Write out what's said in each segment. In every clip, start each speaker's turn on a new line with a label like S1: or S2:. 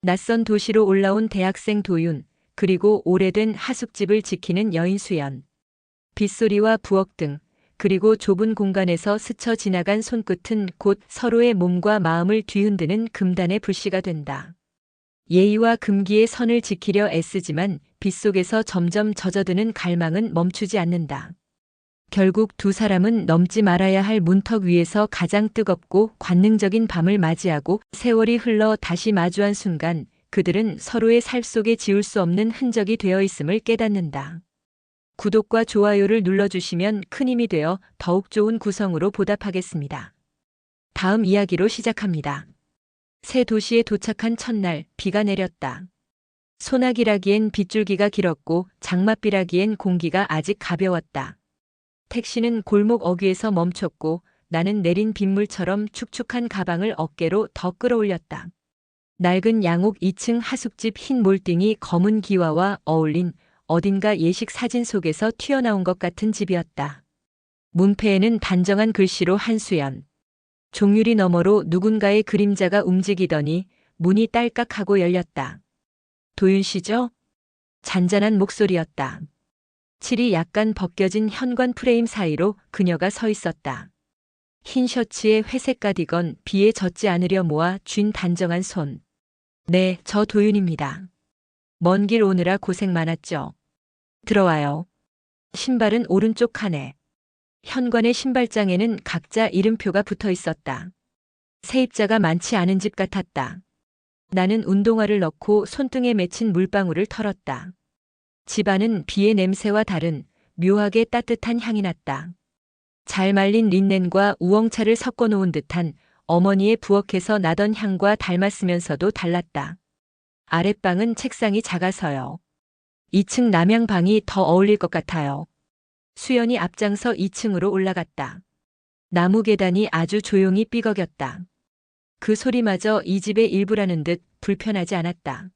S1: 낯선 도시로 올라온 대학생 도윤, 그리고 오래된 하숙집을 지키는 여인 수연. 빗소리와 부엌 등, 그리고 좁은 공간에서 스쳐 지나간 손끝은 곧 서로의 몸과 마음을 뒤흔드는 금단의 불씨가 된다. 예의와 금기의 선을 지키려 애쓰지만 빗속에서 점점 젖어드는 갈망은 멈추지 않는다. 결국 두 사람은 넘지 말아야 할 문턱 위에서 가장 뜨겁고 관능적인 밤을 맞이하고 세월이 흘러 다시 마주한 순간 그들은 서로의 살 속에 지울 수 없는 흔적이 되어 있음을 깨닫는다. 구독과 좋아요를 눌러주시면 큰 힘이 되어 더욱 좋은 구성으로 보답하겠습니다. 다음 이야기로 시작합니다. 새 도시에 도착한 첫날 비가 내렸다. 소나기라기엔 빗줄기가 길었고 장맛비라기엔 공기가 아직 가벼웠다. 택시는 골목 어귀에서 멈췄고 나는 내린 빗물처럼 축축한 가방을 어깨로 더 끌어올렸다. 낡은 양옥 2층 하숙집 흰 몰딩이 검은 기와와 어울린 어딘가 예식 사진 속에서 튀어나온 것 같은 집이었다. 문패에는 단정한 글씨로 한수연. 종유리 너머로 누군가의 그림자가 움직이더니 문이 딸깍하고 열렸다. 도윤 씨죠? 잔잔한 목소리였다. 칠이 약간 벗겨진 현관 프레임 사이로 그녀가 서 있었다. 흰 셔츠에 회색 가디건, 비에 젖지 않으려 모아 쥔 단정한 손. 네, 저 도윤입니다. 먼 길 오느라 고생 많았죠. 들어와요. 신발은 오른쪽 칸에. 현관의 신발장에는 각자 이름표가 붙어 있었다. 세입자가 많지 않은 집 같았다. 나는 운동화를 넣고 손등에 맺힌 물방울을 털었다. 집안은 비의 냄새와 다른 묘하게 따뜻한 향이 났다. 잘 말린 린넨과 우엉차를 섞어 놓은 듯한 어머니의 부엌에서 나던 향과 닮았으면서도 달랐다. 아랫방은 책상이 작아서요. 2층 남향방이 더 어울릴 것 같아요. 수연이 앞장서 2층으로 올라갔다. 나무 계단이 아주 조용히 삐걱였다. 그 소리마저 이 집의 일부라는 듯 불편하지 않았다.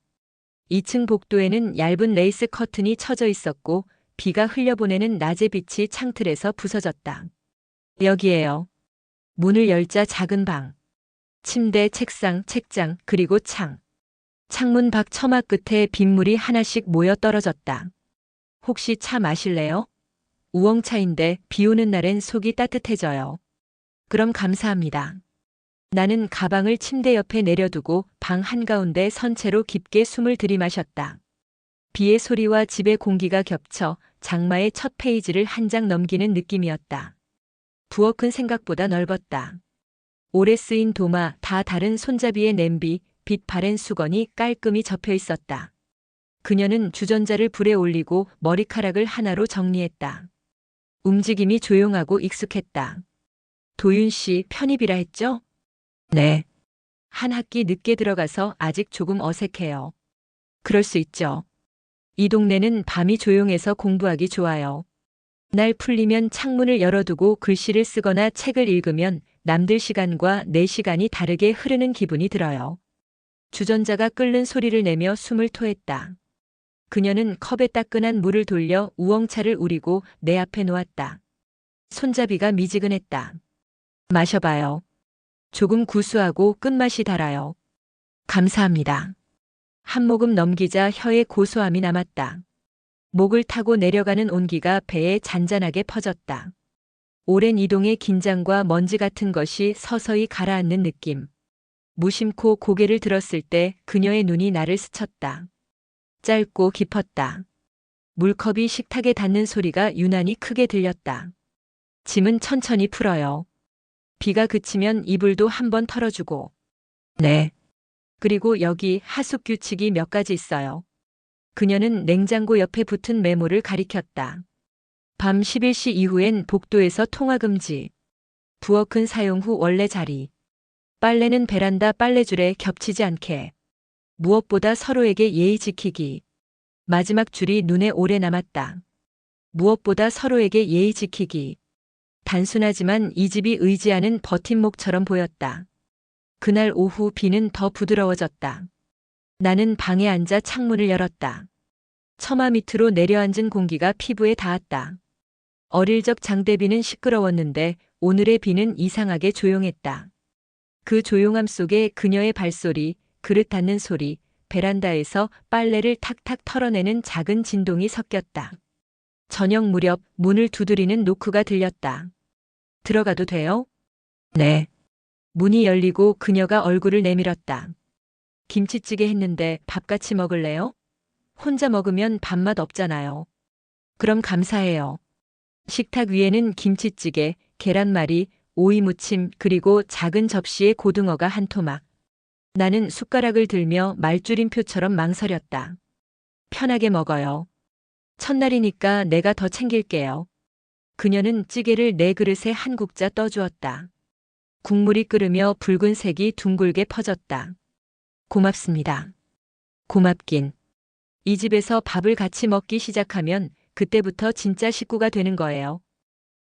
S1: 2층 복도에는 얇은 레이스 커튼이 쳐져 있었고 비가 흘려보내는 낮의 빛이 창틀에서 부서졌다. 여기에요. 문을 열자 작은 방. 침대, 책상, 책장, 그리고 창. 창문 밖 처마 끝에 빗물이 하나씩 모여 떨어졌다. 혹시 차 마실래요? 우엉차인데 비 오는 날엔 속이 따뜻해져요. 그럼 감사합니다. 나는 가방을 침대 옆에 내려두고 방 한가운데 선 채로 깊게 숨을 들이마셨다. 비의 소리와 집의 공기가 겹쳐 장마의 첫 페이지를 한 장 넘기는 느낌이었다. 부엌은 생각보다 넓었다. 오래 쓰인 도마, 다 다른 손잡이의 냄비, 빛 바랜 수건이 깔끔히 접혀 있었다. 그녀는 주전자를 불에 올리고 머리카락을 하나로 정리했다. 움직임이 조용하고 익숙했다. 도윤 씨 편입이라 했죠? 네. 한 학기 늦게 들어가서 아직 조금 어색해요. 그럴 수 있죠. 이 동네는 밤이 조용해서 공부하기 좋아요. 날 풀리면 창문을 열어두고 글씨를 쓰거나 책을 읽으면 남들 시간과 내 시간이 다르게 흐르는 기분이 들어요. 주전자가 끓는 소리를 내며 숨을 토했다. 그녀는 컵에 따끈한 물을 돌려 우엉차를 우리고 내 앞에 놓았다. 손잡이가 미지근했다. 마셔봐요. 조금 구수하고 끝맛이 달아요. 감사합니다. 한 모금 넘기자 혀에 고소함이 남았다. 목을 타고 내려가는 온기가 배에 잔잔하게 퍼졌다. 오랜 이동의 긴장과 먼지 같은 것이 서서히 가라앉는 느낌. 무심코 고개를 들었을 때 그녀의 눈이 나를 스쳤다. 짧고 깊었다. 물컵이 식탁에 닿는 소리가 유난히 크게 들렸다. 짐은 천천히 풀어요. 비가 그치면 이불도 한번 털어주고. 네. 그리고 여기 하숙 규칙이 몇 가지 있어요. 그녀는 냉장고 옆에 붙은 메모를 가리켰다. 밤 11시 이후엔 복도에서 통화 금지. 부엌은 사용 후 원래 자리. 빨래는 베란다 빨래줄에 겹치지 않게. 무엇보다 서로에게 예의 지키기. 마지막 줄이 눈에 오래 남았다. 무엇보다 서로에게 예의 지키기. 단순하지만 이 집이 의지하는 버팀목처럼 보였다. 그날 오후 비는 더 부드러워졌다. 나는 방에 앉아 창문을 열었다. 처마 밑으로 내려앉은 공기가 피부에 닿았다. 어릴 적 장대비는 시끄러웠는데 오늘의 비는 이상하게 조용했다. 그 조용함 속에 그녀의 발소리, 그릇 닿는 소리, 베란다에서 빨래를 탁탁 털어내는 작은 진동이 섞였다. 저녁 무렵 문을 두드리는 노크가 들렸다. 들어가도 돼요? 네. 문이 열리고 그녀가 얼굴을 내밀었다. 김치찌개 했는데 밥 같이 먹을래요? 혼자 먹으면 밥맛 없잖아요. 그럼 감사해요. 식탁 위에는 김치찌개, 계란말이, 오이 무침, 그리고 작은 접시에 고등어가 한 토막. 나는 숟가락을 들며 말줄임표처럼 망설였다. 편하게 먹어요. 첫날이니까 내가 더 챙길게요. 그녀는 찌개를 내 그릇에 한 국자 떠주었다. 국물이 끓으며 붉은색이 둥글게 퍼졌다. 고맙습니다. 고맙긴. 이 집에서 밥을 같이 먹기 시작하면 그때부터 진짜 식구가 되는 거예요.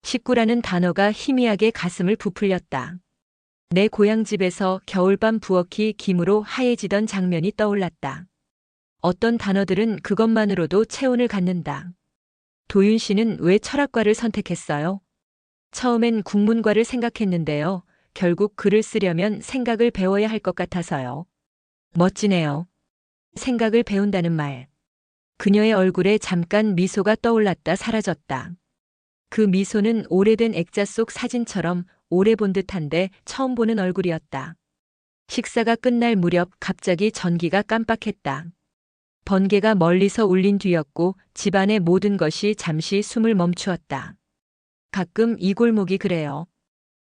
S1: 식구라는 단어가 희미하게 가슴을 부풀렸다. 내 고향집에서 겨울밤 부엌이 김으로 하얘지던 장면이 떠올랐다. 어떤 단어들은 그것만으로도 체온을 갖는다. 도윤 씨는 왜 철학과를 선택했어요? 처음엔 국문과를 생각했는데요. 결국 글을 쓰려면 생각을 배워야 할 것 같아서요. 멋지네요. 생각을 배운다는 말. 그녀의 얼굴에 잠깐 미소가 떠올랐다 사라졌다. 그 미소는 오래된 액자 속 사진처럼 오래 본 듯한데 처음 보는 얼굴이었다. 식사가 끝날 무렵 갑자기 전기가 깜빡했다. 번개가 멀리서 울린 뒤였고 집안의 모든 것이 잠시 숨을 멈추었다. 가끔 이 골목이 그래요.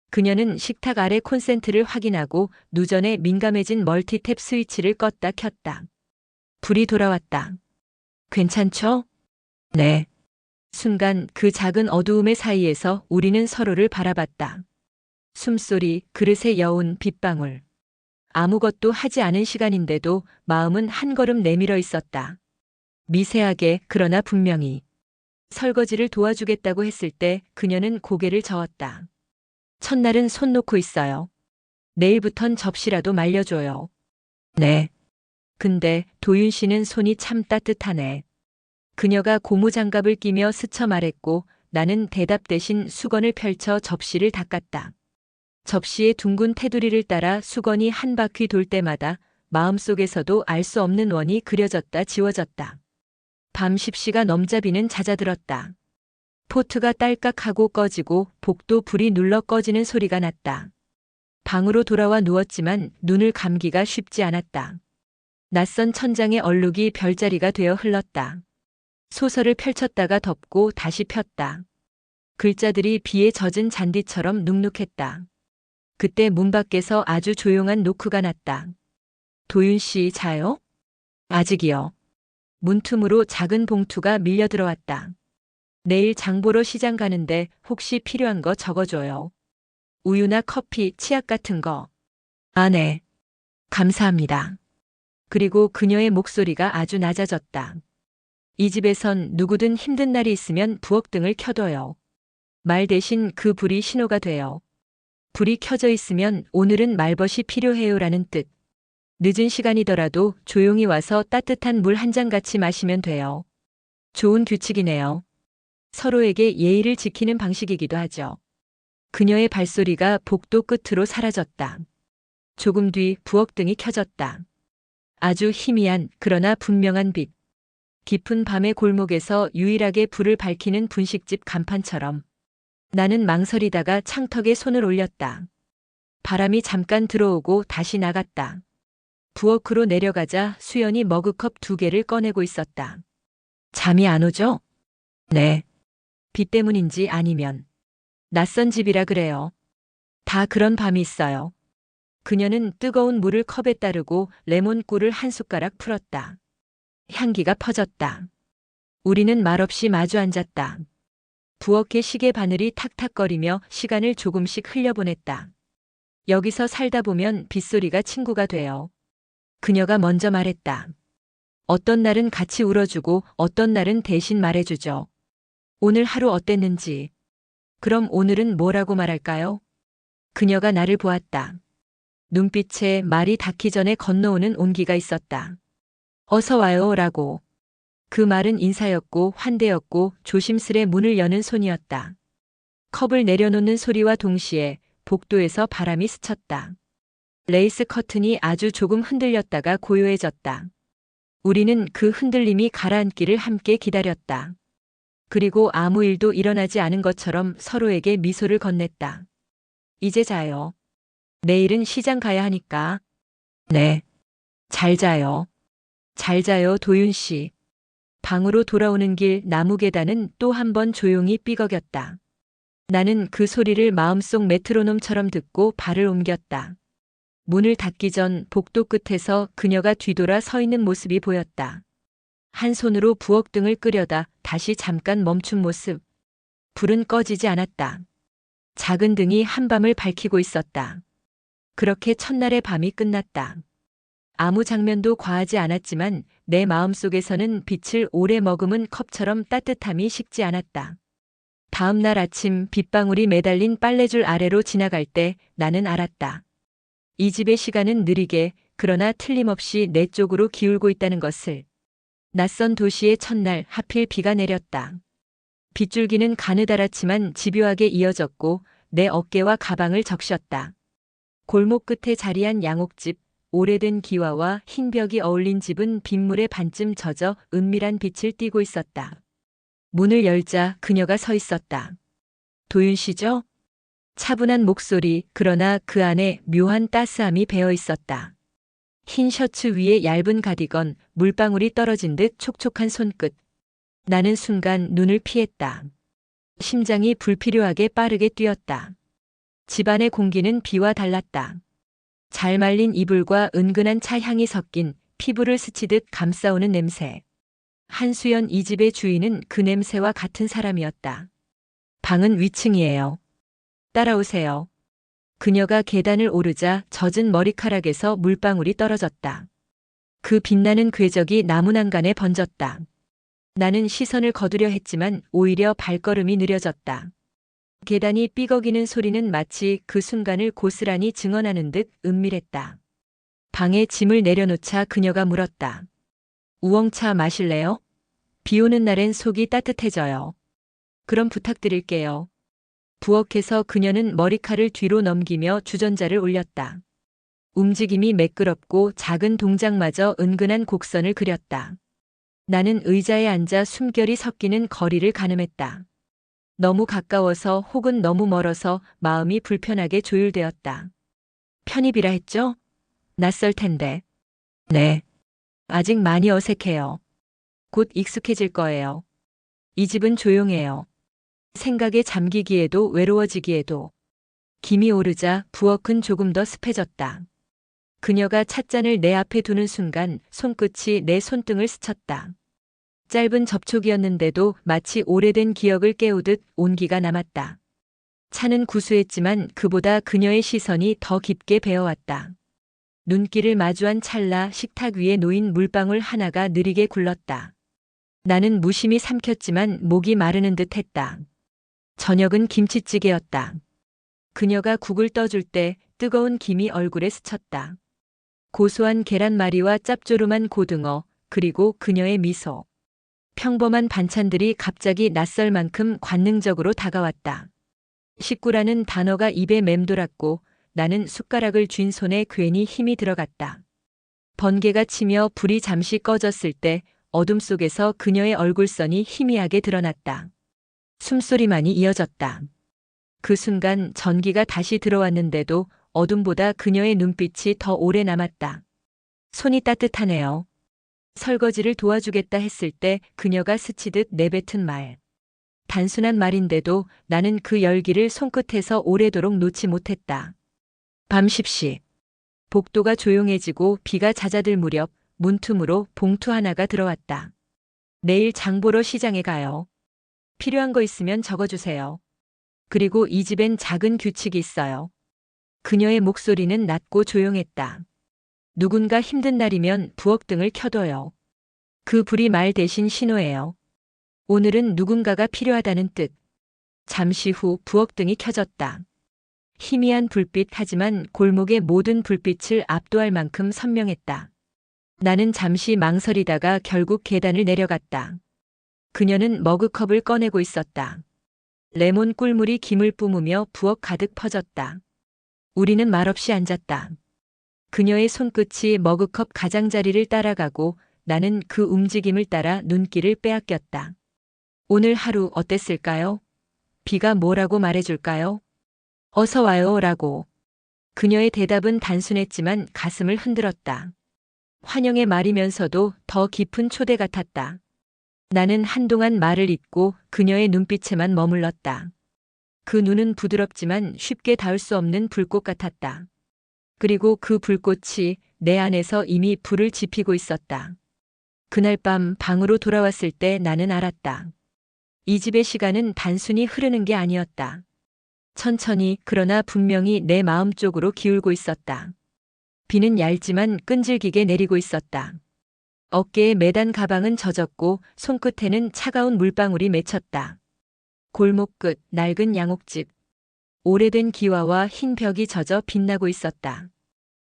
S1: 그녀는 식탁 아래 콘센트를 확인하고 누전에 민감해진 멀티탭 스위치를 껐다 켰다. 불이 돌아왔다. 괜찮죠? 네. 순간 그 작은 어두움의 사이에서 우리는 서로를 바라봤다. 숨소리, 그릇의 여운, 빗방울. 아무것도 하지 않은 시간인데도 마음은 한 걸음 내밀어 있었다. 미세하게 그러나 분명히. 설거지를 도와주겠다고 했을 때 그녀는 고개를 저었다. 첫날은 손 놓고 있어요. 내일부턴 접시라도 말려줘요. 네. 근데 도윤 씨는 손이 참 따뜻하네. 그녀가 고무장갑을 끼며 스쳐 말했고 나는 대답 대신 수건을 펼쳐 접시를 닦았다. 접시의 둥근 테두리를 따라 수건이 한 바퀴 돌 때마다 마음속에서도 알 수 없는 원이 그려졌다 지워졌다. 밤 10시가 넘자비는 잦아들었다. 포트가 딸깍하고 꺼지고 복도 불이 눌러 꺼지는 소리가 났다. 방으로 돌아와 누웠지만 눈을 감기가 쉽지 않았다. 낯선 천장의 얼룩이 별자리가 되어 흘렀다. 소설을 펼쳤다가 덮고 다시 폈다. 글자들이 비에 젖은 잔디처럼 눅눅했다. 그때 문 밖에서 아주 조용한 노크가 났다. 도윤 씨 자요? 아직이요. 문틈으로 작은 봉투가 밀려 들어왔다. 내일 장 보러 시장 가는데 혹시 필요한 거 적어줘요. 우유나 커피, 치약 같은 거. 아, 네. 감사합니다. 그리고 그녀의 목소리가 아주 낮아졌다. 이 집에선 누구든 힘든 날이 있으면 부엌등을 켜둬요. 말 대신 그 불이 신호가 돼요. 불이 켜져 있으면 오늘은 말벗이 필요해요라는 뜻. 늦은 시간이더라도 조용히 와서 따뜻한 물 한 잔 같이 마시면 돼요. 좋은 규칙이네요. 서로에게 예의를 지키는 방식이기도 하죠. 그녀의 발소리가 복도 끝으로 사라졌다. 조금 뒤 부엌등이 켜졌다. 아주 희미한 그러나 분명한 빛. 깊은 밤의 골목에서 유일하게 불을 밝히는 분식집 간판처럼. 나는 망설이다가 창턱에 손을 올렸다. 바람이 잠깐 들어오고 다시 나갔다. 부엌으로 내려가자 수연이 머그컵 2개를 꺼내고 있었다. 잠이 안 오죠? 네. 비 때문인지 아니면 낯선 집이라 그래요. 다 그런 밤이 있어요. 그녀는 뜨거운 물을 컵에 따르고 레몬꿀을 한 숟가락 풀었다. 향기가 퍼졌다. 우리는 말없이 마주 앉았다. 부엌의 시계 바늘이 탁탁거리며 시간을 조금씩 흘려보냈다. 여기서 살다 보면 빗소리가 친구가 돼요. 그녀가 먼저 말했다. 어떤 날은 같이 울어주고 어떤 날은 대신 말해주죠. 오늘 하루 어땠는지. 그럼 오늘은 뭐라고 말할까요? 그녀가 나를 보았다. 눈빛에 말이 닿기 전에 건너오는 온기가 있었다. 어서 와요 라고. 그 말은 인사였고 환대였고 조심스레 문을 여는 손이었다. 컵을 내려놓는 소리와 동시에 복도에서 바람이 스쳤다. 레이스 커튼이 아주 조금 흔들렸다가 고요해졌다. 우리는 그 흔들림이 가라앉기를 함께 기다렸다. 그리고 아무 일도 일어나지 않은 것처럼 서로에게 미소를 건넸다. 이제 자요. 내일은 시장 가야 하니까. 네. 잘 자요. 잘 자요, 도윤 씨. 방으로 돌아오는 길 나무 계단은 또 한 번 조용히 삐걱였다. 나는 그 소리를 마음속 메트로놈처럼 듣고 발을 옮겼다. 문을 닫기 전 복도 끝에서 그녀가 뒤돌아 서 있는 모습이 보였다. 한 손으로 부엌등을 끄려다 다시 잠깐 멈춘 모습. 불은 꺼지지 않았다. 작은 등이 한밤을 밝히고 있었다. 그렇게 첫날의 밤이 끝났다. 아무 장면도 과하지 않았지만 내 마음속에서는 빛을 오래 머금은 컵처럼 따뜻함이 식지 않았다. 다음 날 아침 빗방울이 매달린 빨래줄 아래로 지나갈 때 나는 알았다. 이 집의 시간은 느리게 그러나 틀림없이 내 쪽으로 기울고 있다는 것을. 낯선 도시의 첫날 하필 비가 내렸다. 빗줄기는 가느다랗지만 집요하게 이어졌고 내 어깨와 가방을 적셨다. 골목 끝에 자리한 양옥집, 오래된 기와와 흰 벽이 어울린 집은 빗물에 반쯤 젖어 은밀한 빛을 띠고 있었다. 문을 열자 그녀가 서 있었다. 도윤 씨죠? 차분한 목소리, 그러나 그 안에 묘한 따스함이 배어 있었다. 흰 셔츠 위에 얇은 가디건, 물방울이 떨어진 듯 촉촉한 손끝. 나는 순간 눈을 피했다. 심장이 불필요하게 빠르게 뛰었다. 집안의 공기는 비와 달랐다. 잘 말린 이불과 은근한 차 향이 섞인 피부를 스치듯 감싸오는 냄새. 한수연 이 집의 주인은 그 냄새와 같은 사람이었다. 방은 위층이에요. 따라오세요. 그녀가 계단을 오르자 젖은 머리카락에서 물방울이 떨어졌다. 그 빛나는 궤적이 나무 난간에 번졌다. 나는 시선을 거두려 했지만 오히려 발걸음이 느려졌다. 계단이 삐걱이는 소리는 마치 그 순간을 고스란히 증언하는 듯 은밀했다. 방에 짐을 내려놓자 그녀가 물었다. 우엉차 마실래요? 비 오는 날엔 속이 따뜻해져요. 그럼 부탁드릴게요. 부엌에서 그녀는 머리칼을 뒤로 넘기며 주전자를 올렸다. 움직임이 매끄럽고 작은 동작마저 은근한 곡선을 그렸다. 나는 의자에 앉아 숨결이 섞이는 거리를 가늠했다. 너무 가까워서 혹은 너무 멀어서 마음이 불편하게 조율되었다. 편입이라 했죠? 낯설 텐데. 네. 아직 많이 어색해요. 곧 익숙해질 거예요. 이 집은 조용해요. 생각에 잠기기에도 외로워지기에도. 김이 오르자 부엌은 조금 더 습해졌다. 그녀가 찻잔을 내 앞에 두는 순간 손끝이 내 손등을 스쳤다. 짧은 접촉이었는데도 마치 오래된 기억을 깨우듯 온기가 남았다. 차는 구수했지만 그보다 그녀의 시선이 더 깊게 배어왔다. 눈길을 마주한 찰나 식탁 위에 놓인 물방울 하나가 느리게 굴렀다. 나는 무심히 삼켰지만 목이 마르는 듯 했다. 저녁은 김치찌개였다. 그녀가 국을 떠줄 때 뜨거운 김이 얼굴에 스쳤다. 고소한 계란말이와 짭조름한 고등어, 그리고 그녀의 미소. 평범한 반찬들이 갑자기 낯설 만큼 관능적으로 다가왔다. 식구라는 단어가 입에 맴돌았고 나는 숟가락을 쥔 손에 괜히 힘이 들어갔다. 번개가 치며 불이 잠시 꺼졌을 때 어둠 속에서 그녀의 얼굴선이 희미하게 드러났다. 숨소리만이 이어졌다. 그 순간 전기가 다시 들어왔는데도 어둠보다 그녀의 눈빛이 더 오래 남았다. 손이 따뜻하네요. 설거지를 도와주겠다 했을 때 그녀가 스치듯 내뱉은 말. 단순한 말인데도 나는 그 열기를 손끝에서 오래도록 놓지 못했다. 밤 10시. 복도가 조용해지고 비가 잦아들 무렵 문틈으로 봉투 하나가 들어왔다. 내일 장 보러 시장에 가요. 필요한 거 있으면 적어주세요. 그리고 이 집엔 작은 규칙이 있어요. 그녀의 목소리는 낮고 조용했다. 누군가 힘든 날이면 부엌등을 켜둬요. 그 불이 말 대신 신호예요. 오늘은 누군가가 필요하다는 뜻. 잠시 후 부엌등이 켜졌다. 희미한 불빛 하지만 골목의 모든 불빛을 압도할 만큼 선명했다. 나는 잠시 망설이다가 결국 계단을 내려갔다. 그녀는 머그컵을 꺼내고 있었다. 레몬 꿀물이 김을 뿜으며 부엌 가득 퍼졌다. 우리는 말없이 앉았다. 그녀의 손끝이 머그컵 가장자리를 따라가고 나는 그 움직임을 따라 눈길을 빼앗겼다. 오늘 하루 어땠을까요? 비가 뭐라고 말해줄까요? 어서 와요 라고. 그녀의 대답은 단순했지만 가슴을 흔들었다. 환영의 말이면서도 더 깊은 초대 같았다. 나는 한동안 말을 잇고 그녀의 눈빛에만 머물렀다. 그 눈은 부드럽지만 쉽게 닿을 수 없는 불꽃 같았다. 그리고 그 불꽃이 내 안에서 이미 불을 지피고 있었다. 그날 밤 방으로 돌아왔을 때 나는 알았다. 이 집의 시간은 단순히 흐르는 게 아니었다. 천천히 그러나 분명히 내 마음 쪽으로 기울고 있었다. 비는 얇지만 끈질기게 내리고 있었다. 어깨에 매단 가방은 젖었고 손끝에는 차가운 물방울이 맺혔다. 골목 끝 낡은 양옥집. 오래된 기와와 흰 벽이 젖어 빛나고 있었다.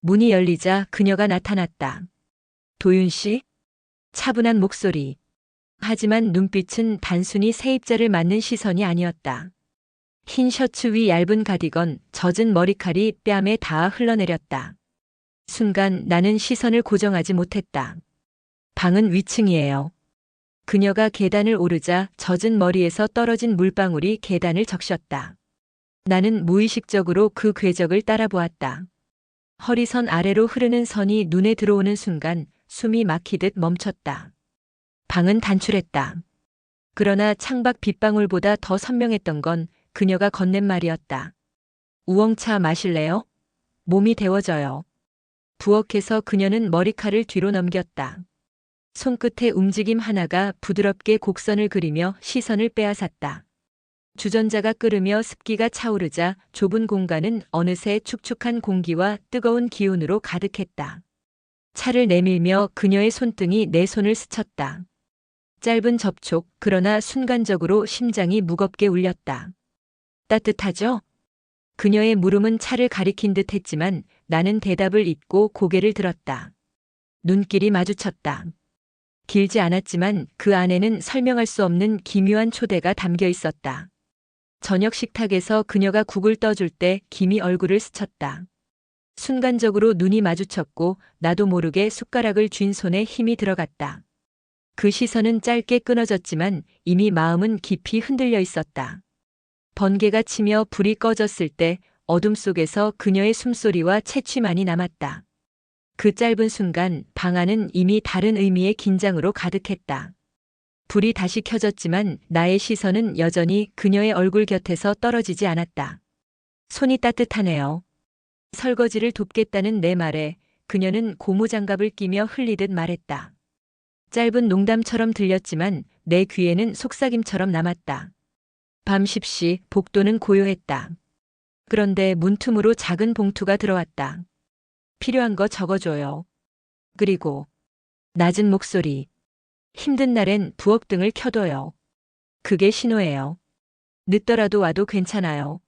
S1: 문이 열리자 그녀가 나타났다. 도윤 씨? 차분한 목소리. 하지만 눈빛은 단순히 세입자를 맞는 시선이 아니었다. 흰 셔츠 위 얇은 가디건, 젖은 머리칼이 뺨에 닿아 흘러내렸다. 순간 나는 시선을 고정하지 못했다. 방은 위층이에요. 그녀가 계단을 오르자 젖은 머리에서 떨어진 물방울이 계단을 적셨다. 나는 무의식적으로 그 궤적을 따라보았다. 허리선 아래로 흐르는 선이 눈에 들어오는 순간 숨이 막히듯 멈췄다. 방은 단출했다. 그러나 창밖 빗방울보다 더 선명했던 건 그녀가 건넨 말이었다. 우엉차 마실래요? 몸이 데워져요. 부엌에서 그녀는 머리칼을 뒤로 넘겼다. 손끝의 움직임 하나가 부드럽게 곡선을 그리며 시선을 빼앗았다. 주전자가 끓으며 습기가 차오르자 좁은 공간은 어느새 축축한 공기와 뜨거운 기운으로 가득했다. 차를 내밀며 그녀의 손등이 내 손을 스쳤다. 짧은 접촉, 그러나 순간적으로 심장이 무겁게 울렸다. 따뜻하죠? 그녀의 물음은 차를 가리킨 듯 했지만 나는 대답을 잇고 고개를 들었다. 눈길이 마주쳤다. 길지 않았지만 그 안에는 설명할 수 없는 기묘한 초대가 담겨 있었다. 저녁 식탁에서 그녀가 국을 떠줄 때 김이 얼굴을 스쳤다. 순간적으로 눈이 마주쳤고 나도 모르게 숟가락을 쥔 손에 힘이 들어갔다. 그 시선은 짧게 끊어졌지만 이미 마음은 깊이 흔들려 있었다. 번개가 치며 불이 꺼졌을 때 어둠 속에서 그녀의 숨소리와 채취만이 남았다. 그 짧은 순간 방 안은 이미 다른 의미의 긴장으로 가득했다. 불이 다시 켜졌지만 나의 시선은 여전히 그녀의 얼굴 곁에서 떨어지지 않았다. 손이 따뜻하네요. 설거지를 돕겠다는 내 말에 그녀는 고무장갑을 끼며 흘리듯 말했다. 짧은 농담처럼 들렸지만 내 귀에는 속삭임처럼 남았다. 밤 10시 복도는 고요했다. 그런데 문틈으로 작은 봉투가 들어왔다. 필요한 거 적어줘요. 그리고 낮은 목소리. 힘든 날엔 부엌등을 켜둬요. 그게 신호예요. 늦더라도 와도 괜찮아요.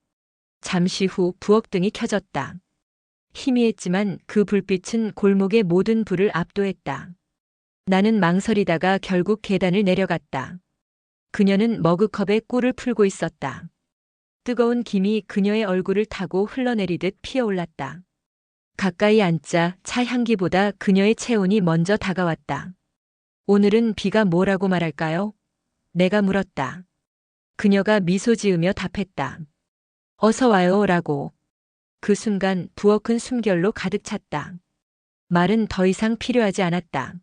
S1: 잠시 후 부엌등이 켜졌다. 희미했지만 그 불빛은 골목의 모든 불을 압도했다. 나는 망설이다가 결국 계단을 내려갔다. 그녀는 머그컵에 꿀을 풀고 있었다. 뜨거운 김이 그녀의 얼굴을 타고 흘러내리듯 피어올랐다. 가까이 앉자 차 향기보다 그녀의 체온이 먼저 다가왔다. 오늘은 비가 뭐라고 말할까요? 내가 물었다. 그녀가 미소 지으며 답했다. 어서 와요 라고. 그 순간 부엌은 숨결로 가득 찼다. 말은 더 이상 필요하지 않았다.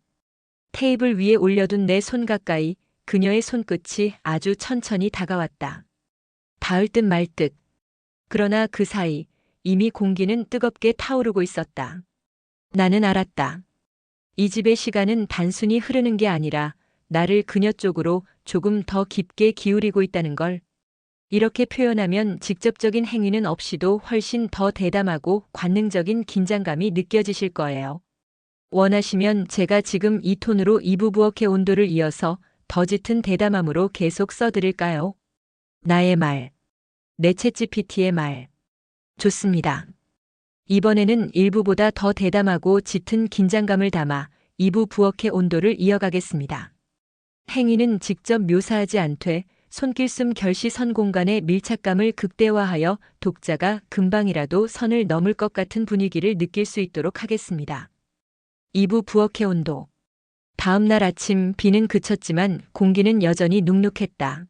S1: 테이블 위에 올려둔 내 손 가까이 그녀의 손끝이 아주 천천히 다가왔다. 닿을 듯 말 듯. 그러나 그 사이 이미 공기는 뜨겁게 타오르고 있었다. 나는 알았다. 이 집의 시간은 단순히 흐르는 게 아니라 나를 그녀 쪽으로 조금 더 깊게 기울이고 있다는 걸. 이렇게 표현하면 직접적인 행위는 없이도 훨씬 더 대담하고 관능적인 긴장감이 느껴지실 거예요. 원하시면 제가 지금 이 톤으로 이부 부엌의 온도를 이어서 더 짙은 대담함으로 계속 써드릴까요? 나의 말. 내 챗GPT의 말. 좋습니다. 이번에는 1부보다 더 대담하고 짙은 긴장감을 담아 2부 부엌의 온도를 이어가겠습니다. 행위는 직접 묘사하지 않되 손길숨 결시선 공간의 밀착감을 극대화하여 독자가 금방이라도 선을 넘을 것 같은 분위기를 느낄 수 있도록 하겠습니다. 2부 부엌의 온도. 다음 날 아침 비는 그쳤지만 공기는 여전히 눅눅했다.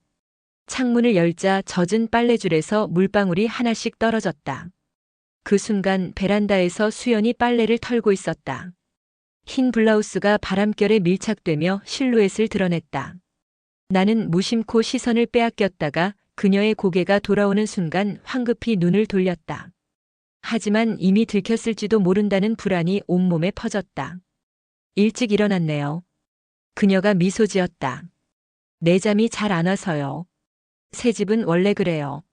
S1: 창문을 열자 젖은 빨래줄에서 물방울이 하나씩 떨어졌다. 그 순간 베란다에서 수연이 빨래를 털고 있었다. 흰 블라우스가 바람결에 밀착되며 실루엣을 드러냈다. 나는 무심코 시선을 빼앗겼다가 그녀의 고개가 돌아오는 순간 황급히 눈을 돌렸다. 하지만 이미 들켰을지도 모른다는 불안이 온몸에 퍼졌다. 일찍 일어났네요. 그녀가 미소 지었다. 내 잠이 잘 안 와서요. 새 집은 원래 그래요.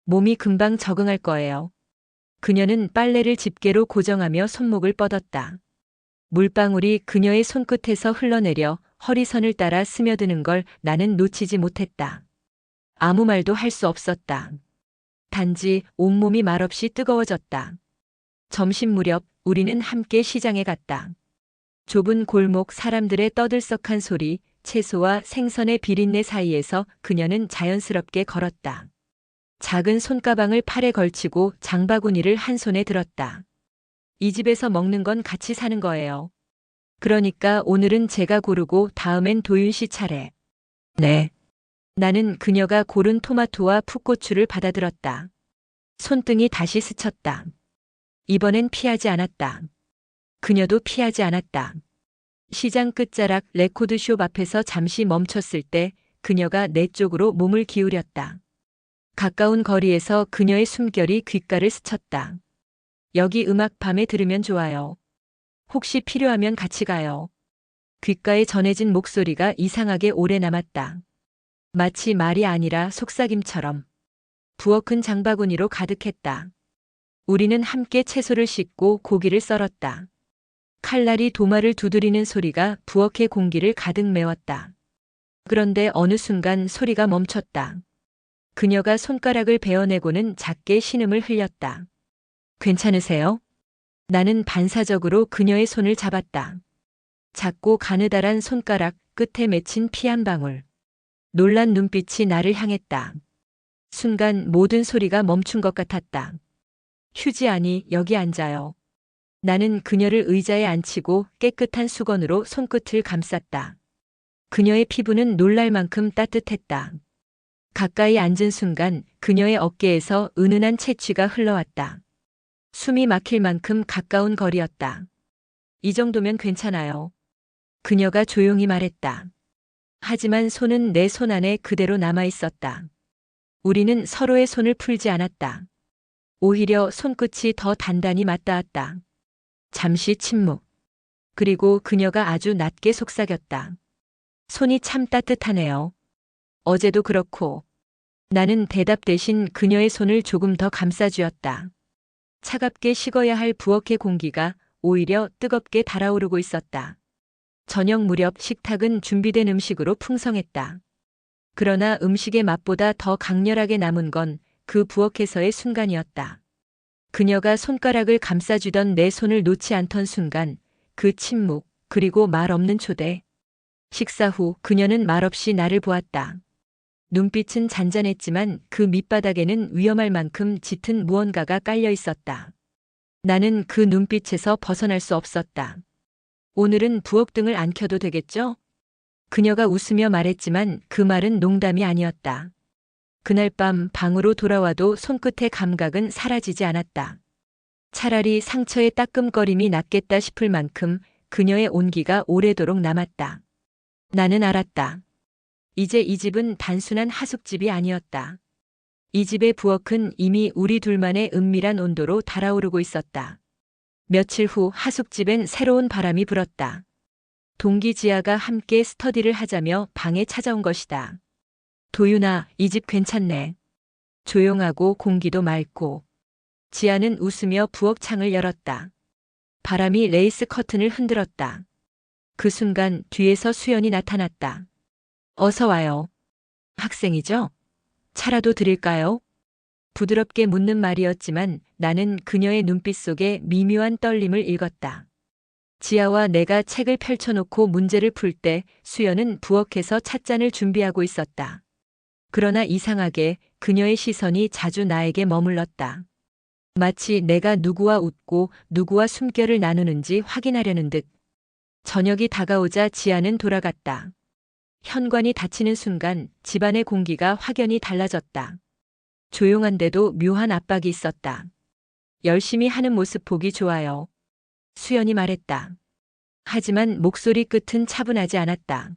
S1: 몸이 금방 적응할 거예요. 그녀는 빨래를 집게로 고정하며 손목을 뻗었다. 물방울이 그녀의 손끝에서 흘러내려 허리선을 따라 스며드는 걸 나는 놓치지 못했다. 아무 말도 할 수 없었다. 단지 온몸이 말없이 뜨거워졌다. 점심 무렵 우리는 함께 시장에 갔다. 좁은 골목 사람들의 떠들썩한 소리, 채소와 생선의 비린내 사이에서 그녀는 자연스럽게 걸었다. 작은 손가방을 팔에 걸치고 장바구니를 한 손에 들었다. 이 집에서 먹는 건 같이 사는 거예요. 그러니까 오늘은 제가 고르고 다음엔 도윤 씨 차례. 네. 나는 그녀가 고른 토마토와 풋고추를 받아들었다. 손등이 다시 스쳤다. 이번엔 피하지 않았다. 그녀도 피하지 않았다. 시장 끝자락 레코드숍 앞에서 잠시 멈췄을 때 그녀가 내 쪽으로 몸을 기울였다. 가까운 거리에서 그녀의 숨결이 귓가를 스쳤다. 여기 음악 밤에 들으면 좋아요. 혹시 필요하면 같이 가요. 귓가에 전해진 목소리가 이상하게 오래 남았다. 마치 말이 아니라 속삭임처럼. 부엌 큰 장바구니로 가득했다. 우리는 함께 채소를 씻고 고기를 썰었다. 칼날이 도마를 두드리는 소리가 부엌의 공기를 가득 메웠다. 그런데 어느 순간 소리가 멈췄다. 그녀가 손가락을 베어내고는 작게 신음을 흘렸다. 괜찮으세요? 나는 반사적으로 그녀의 손을 잡았다. 작고 가느다란 손가락 끝에 맺힌 피 한 방울. 놀란 눈빛이 나를 향했다. 순간 모든 소리가 멈춘 것 같았다. 휴지 아니, 여기 앉아요. 나는 그녀를 의자에 앉히고 깨끗한 수건으로 손끝을 감쌌다. 그녀의 피부는 놀랄 만큼 따뜻했다. 가까이 앉은 순간 그녀의 어깨에서 은은한 채취가 흘러왔다. 숨이 막힐 만큼 가까운 거리였다. 이 정도면 괜찮아요. 그녀가 조용히 말했다. 하지만 손은 내 손 안에 그대로 남아 있었다. 우리는 서로의 손을 풀지 않았다. 오히려 손끝이 더 단단히 맞닿았다. 잠시 침묵. 그리고 그녀가 아주 낮게 속삭였다. 손이 참 따뜻하네요. 어제도 그렇고. 나는 대답 대신 그녀의 손을 조금 더 감싸주었다. 차갑게 식어야 할 부엌의 공기가 오히려 뜨겁게 달아오르고 있었다. 저녁 무렵 식탁은 준비된 음식으로 풍성했다. 그러나 음식의 맛보다 더 강렬하게 남은 건 그 부엌에서의 순간이었다. 그녀가 손가락을 감싸주던 내 손을 놓지 않던 순간 그 침묵 그리고 말 없는 초대. 식사 후 그녀는 말없이 나를 보았다. 눈빛은 잔잔했지만 그 밑바닥에는 위험할 만큼 짙은 무언가가 깔려 있었다. 나는 그 눈빛에서 벗어날 수 없었다. 오늘은 부엌등을 안 켜도 되겠죠? 그녀가 웃으며 말했지만 그 말은 농담이 아니었다. 그날 밤 방으로 돌아와도 손끝의 감각은 사라지지 않았다. 차라리 상처의 따끔거림이 낫겠다 싶을 만큼 그녀의 온기가 오래도록 남았다. 나는 알았다. 이제 이 집은 단순한 하숙집이 아니었다. 이 집의 부엌은 이미 우리 둘만의 은밀한 온도로 달아오르고 있었다. 며칠 후 하숙집엔 새로운 바람이 불었다. 동기 지아가 함께 스터디를 하자며 방에 찾아온 것이다. 도윤아, 이 집 괜찮네. 조용하고 공기도 맑고. 지아는 웃으며 부엌 창을 열었다. 바람이 레이스 커튼을 흔들었다. 그 순간 뒤에서 수연이 나타났다. 어서 와요. 학생이죠? 차라도 드릴까요? 부드럽게 묻는 말이었지만 나는 그녀의 눈빛 속에 미묘한 떨림을 읽었다. 지아와 내가 책을 펼쳐놓고 문제를 풀 때 수연은 부엌에서 찻잔을 준비하고 있었다. 그러나 이상하게 그녀의 시선이 자주 나에게 머물렀다. 마치 내가 누구와 웃고 누구와 숨결을 나누는지 확인하려는 듯. 저녁이 다가오자 지아는 돌아갔다. 현관이 닫히는 순간 집안의 공기가 확연히 달라졌다. 조용한데도 묘한 압박이 있었다. 열심히 하는 모습 보기 좋아요. 수연이 말했다. 하지만 목소리 끝은 차분하지 않았다.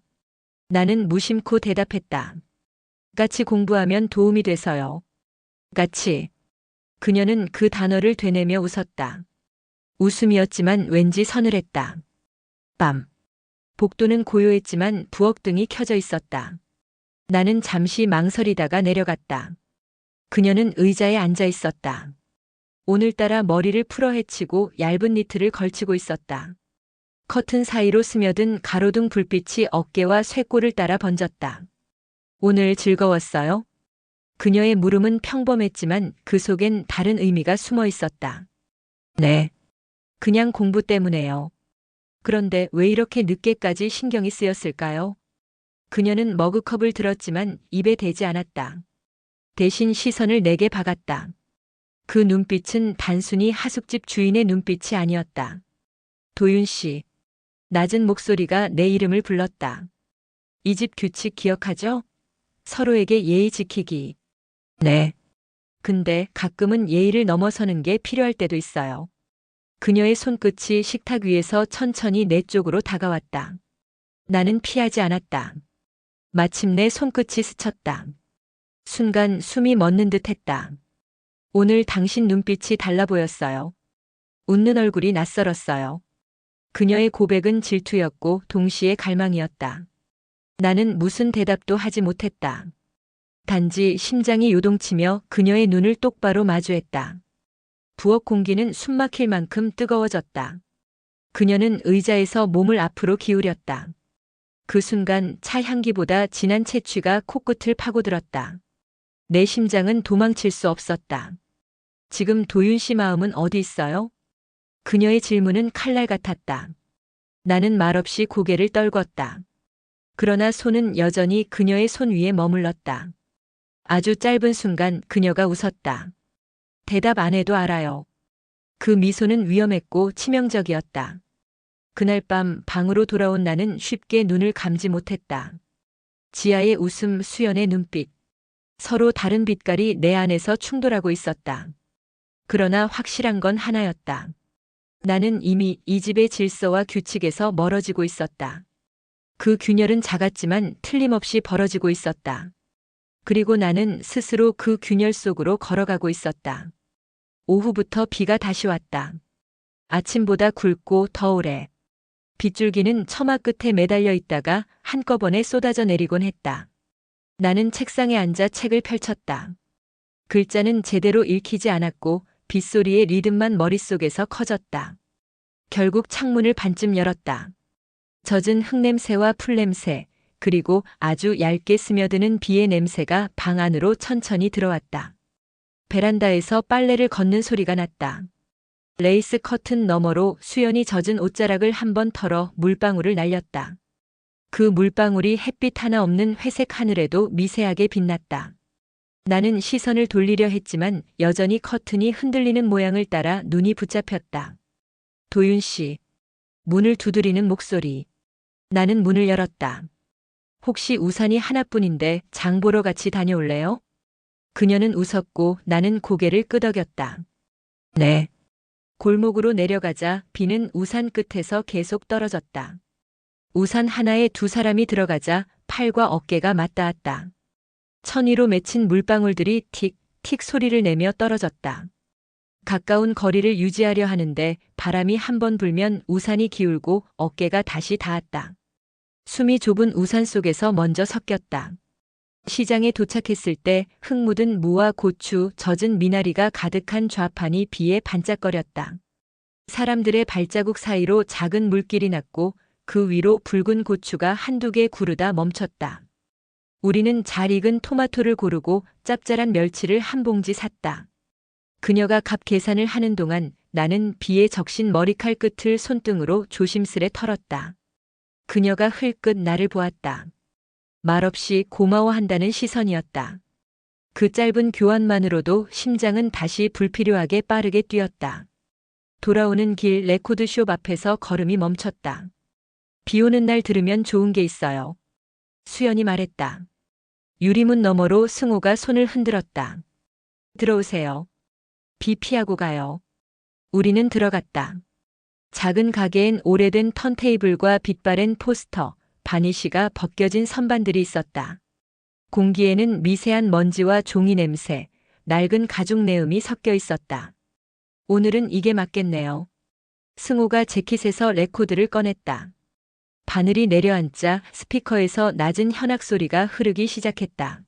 S1: 나는 무심코 대답했다. 같이 공부하면 도움이 돼서요. 같이. 그녀는 그 단어를 되뇌며 웃었다. 웃음이었지만 왠지 서늘했다. 밤. 복도는 고요했지만 부엌등이 켜져 있었다. 나는 잠시 망설이다가 내려갔다. 그녀는 의자에 앉아 있었다. 오늘따라 머리를 풀어 헤치고 얇은 니트를 걸치고 있었다. 커튼 사이로 스며든 가로등 불빛이 어깨와 쇄골을 따라 번졌다. 오늘 즐거웠어요? 그녀의 물음은 평범했지만 그 속엔 다른 의미가 숨어 있었다. 네. 그냥 공부 때문에요. 그런데 왜 이렇게 늦게까지 신경이 쓰였을까요? 그녀는 머그컵을 들었지만 입에 대지 않았다. 대신 시선을 내게 박았다. 그 눈빛은 단순히 하숙집 주인의 눈빛이 아니었다. 도윤 씨. 낮은 목소리가 내 이름을 불렀다. 이 집 규칙 기억하죠? 서로에게 예의 지키기. 네. 근데 가끔은 예의를 넘어서는 게 필요할 때도 있어요. 그녀의 손끝이 식탁 위에서 천천히 내 쪽으로 다가왔다. 나는 피하지 않았다. 마침내 손끝이 스쳤다. 순간 숨이 멎는 듯 했다. 오늘 당신 눈빛이 달라 보였어요. 웃는 얼굴이 낯설었어요. 그녀의 고백은 질투였고 동시에 갈망이었다. 나는 무슨 대답도 하지 못했다. 단지 심장이 요동치며 그녀의 눈을 똑바로 마주했다. 부엌 공기는 숨막힐 만큼 뜨거워졌다. 그녀는 의자에서 몸을 앞으로 기울였다. 그 순간 차 향기보다 진한 채취가 코끝을 파고들었다. 내 심장은 도망칠 수 없었다. 지금 도윤 씨 마음은 어디 있어요? 그녀의 질문은 칼날 같았다. 나는 말없이 고개를 떨궜다. 그러나 손은 여전히 그녀의 손 위에 머물렀다. 아주 짧은 순간 그녀가 웃었다. 대답 안 해도 알아요. 그 미소는 위험했고 치명적이었다. 그날 밤 방으로 돌아온 나는 쉽게 눈을 감지 못했다. 지아의 웃음, 수연의 눈빛. 서로 다른 빛깔이 내 안에서 충돌하고 있었다. 그러나 확실한 건 하나였다. 나는 이미 이 집의 질서와 규칙에서 멀어지고 있었다. 그 균열은 작았지만 틀림없이 벌어지고 있었다. 그리고 나는 스스로 그 균열 속으로 걸어가고 있었다. 오후부터 비가 다시 왔다. 아침보다 굵고 더 오래. 빗줄기는 처마 끝에 매달려 있다가 한꺼번에 쏟아져 내리곤 했다. 나는 책상에 앉아 책을 펼쳤다. 글자는 제대로 읽히지 않았고 빗소리의 리듬만 머릿속에서 커졌다. 결국 창문을 반쯤 열었다. 젖은 흙냄새와 풀냄새, 그리고 아주 얇게 스며드는 비의 냄새가 방 안으로 천천히 들어왔다. 베란다에서 빨래를 걷는 소리가 났다. 레이스 커튼 너머로 수연이 젖은 옷자락을 한번 털어 물방울을 날렸다. 그 물방울이 햇빛 하나 없는 회색 하늘에도 미세하게 빛났다. 나는 시선을 돌리려 했지만 여전히 커튼이 흔들리는 모양을 따라 눈이 붙잡혔다. 도윤 씨. 문을 두드리는 목소리. 나는 문을 열었다. 혹시 우산이 하나뿐인데 장 보러 같이 다녀올래요? 그녀는 웃었고 나는 고개를 끄덕였다. 네. 골목으로 내려가자 비는 우산 끝에서 계속 떨어졌다. 우산 하나에 두 사람이 들어가자 팔과 어깨가 맞닿았다. 천위로 맺힌 물방울들이 틱틱 소리를 내며 떨어졌다. 가까운 거리를 유지하려 하는데 바람이 한 번 불면 우산이 기울고 어깨가 다시 닿았다. 숨이 좁은 우산 속에서 먼저 섞였다. 시장에 도착했을 때 흙 묻은 무와 고추, 젖은 미나리가 가득한 좌판이 비에 반짝거렸다. 사람들의 발자국 사이로 작은 물길이 났고 그 위로 붉은 고추가 한두 개 구르다 멈췄다. 우리는 잘 익은 토마토를 고르고 짭짤한 멸치를 한 봉지 샀다. 그녀가 값 계산을 하는 동안 나는 비에 적신 머리칼 끝을 손등으로 조심스레 털었다. 그녀가 흘끗 나를 보았다. 말없이 고마워한다는 시선이었다. 그 짧은 교환만으로도 심장은 다시 불필요하게 빠르게 뛰었다. 돌아오는 길 레코드숍 앞에서 걸음이 멈췄다. 비 오는 날 들으면 좋은 게 있어요. 수연이 말했다. 유리문 너머로 승호가 손을 흔들었다. 들어오세요. 비 피하고 가요. 우리는 들어갔다. 작은 가게엔 오래된 턴테이블과 빛바랜 포스터, 바니쉬가 벗겨진 선반들이 있었다. 공기에는 미세한 먼지와 종이 냄새, 낡은 가죽 내음이 섞여 있었다. 오늘은 이게 맞겠네요. 승호가 재킷에서 레코드를 꺼냈다. 바늘이 내려앉자 스피커에서 낮은 현악 소리가 흐르기 시작했다.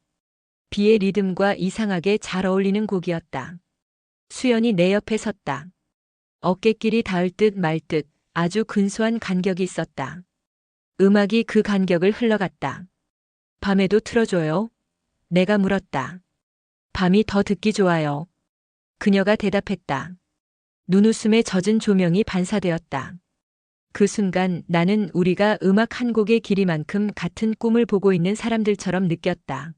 S1: 비의 리듬과 이상하게 잘 어울리는 곡이었다. 수연이 내 옆에 섰다. 어깨끼리 닿을 듯 말 듯 아주 근소한 간격이 있었다. 음악이 그 간격을 흘러갔다. 밤에도 틀어줘요? 내가 물었다. 밤이 더 듣기 좋아요. 그녀가 대답했다. 눈웃음에 젖은 조명이 반사되었다. 그 순간 나는 우리가 음악 한 곡의 길이만큼 같은 꿈을 보고 있는 사람들처럼 느꼈다.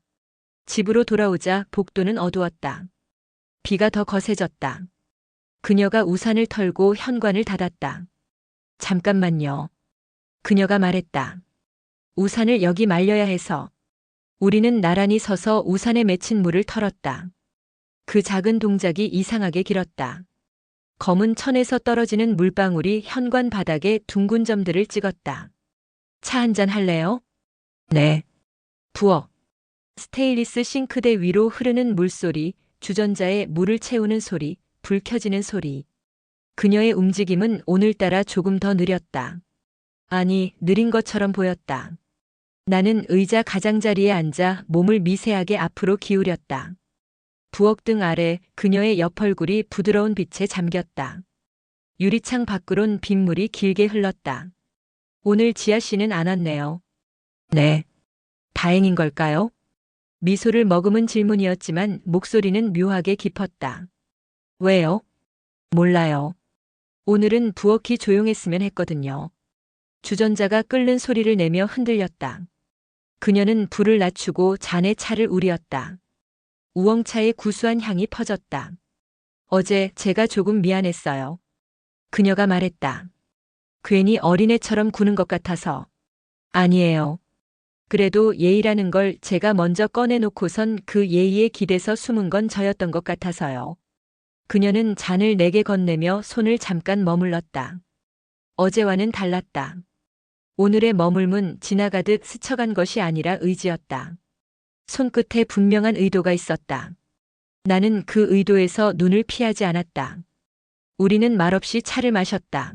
S1: 집으로 돌아오자 복도는 어두웠다. 비가 더 거세졌다. 그녀가 우산을 털고 현관을 닫았다. 잠깐만요. 그녀가 말했다. 우산을 여기 말려야 해서. 우리는 나란히 서서 우산에 맺힌 물을 털었다. 그 작은 동작이 이상하게 길었다. 검은 천에서 떨어지는 물방울이 현관 바닥에 둥근 점들을 찍었다. 차 한잔 할래요? 네. 부엌. 스테인리스 싱크대 위로 흐르는 물소리, 주전자에 물을 채우는 소리, 불 켜지는 소리. 그녀의 움직임은 오늘따라 조금 더 느렸다. 아니, 느린 것처럼 보였다. 나는 의자 가장자리에 앉아 몸을 미세하게 앞으로 기울였다. 부엌등 아래 그녀의 옆얼굴이 부드러운 빛에 잠겼다. 유리창 밖으론 빗물이 길게 흘렀다. 오늘 지아 씨는 안 왔네요. 네. 다행인 걸까요? 미소를 머금은 질문이었지만 목소리는 묘하게 깊었다. 왜요? 몰라요. 오늘은 부엌이 조용했으면 했거든요. 주전자가 끓는 소리를 내며 흔들렸다. 그녀는 불을 낮추고 잔에 차를 우렸다. 우엉차의 구수한 향이 퍼졌다. 어제 제가 조금 미안했어요. 그녀가 말했다. 괜히 어린애처럼 구는 것 같아서. 아니에요. 그래도 예의라는 걸 제가 먼저 꺼내놓고선 그 예의에 기대서 숨은 건 저였던 것 같아서요. 그녀는 잔을 내게 건네며 손을 잠깐 머물렀다. 어제와는 달랐다. 오늘의 머물문 지나가듯 스쳐간 것이 아니라 의지였다. 손끝에 분명한 의도가 있었다. 나는 그 의도에서 눈을 피하지 않았다. 우리는 말없이 차를 마셨다.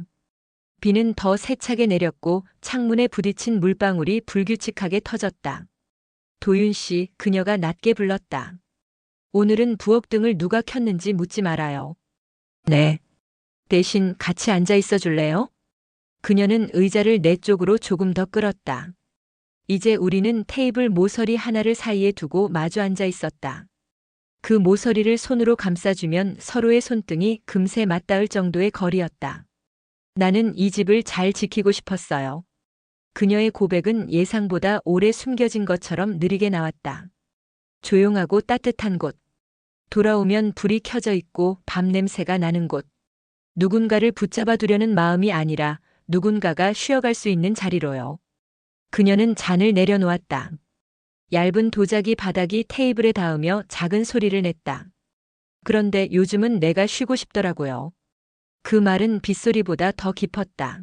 S1: 비는 더 세차게 내렸고 창문에 부딪힌 물방울이 불규칙하게 터졌다. 도윤 씨, 그녀가 낮게 불렀다. 오늘은 부엌등을 누가 켰는지 묻지 말아요. 네. 대신 같이 앉아 있어 줄래요? 그녀는 의자를 내 쪽으로 조금 더 끌었다. 이제 우리는 테이블 모서리 하나를 사이에 두고 마주 앉아 있었다. 그 모서리를 손으로 감싸주면 서로의 손등이 금세 맞닿을 정도의 거리였다. 나는 이 집을 잘 지키고 싶었어요. 그녀의 고백은 예상보다 오래 숨겨진 것처럼 느리게 나왔다. 조용하고 따뜻한 곳. 돌아오면 불이 켜져 있고 밤 냄새가 나는 곳. 누군가를 붙잡아 두려는 마음이 아니라 누군가가 쉬어갈 수 있는 자리로요. 그녀는 잔을 내려놓았다. 얇은 도자기 바닥이 테이블에 닿으며 작은 소리를 냈다. 그런데 요즘은 내가 쉬고 싶더라고요. 그 말은 빗소리보다 더 깊었다.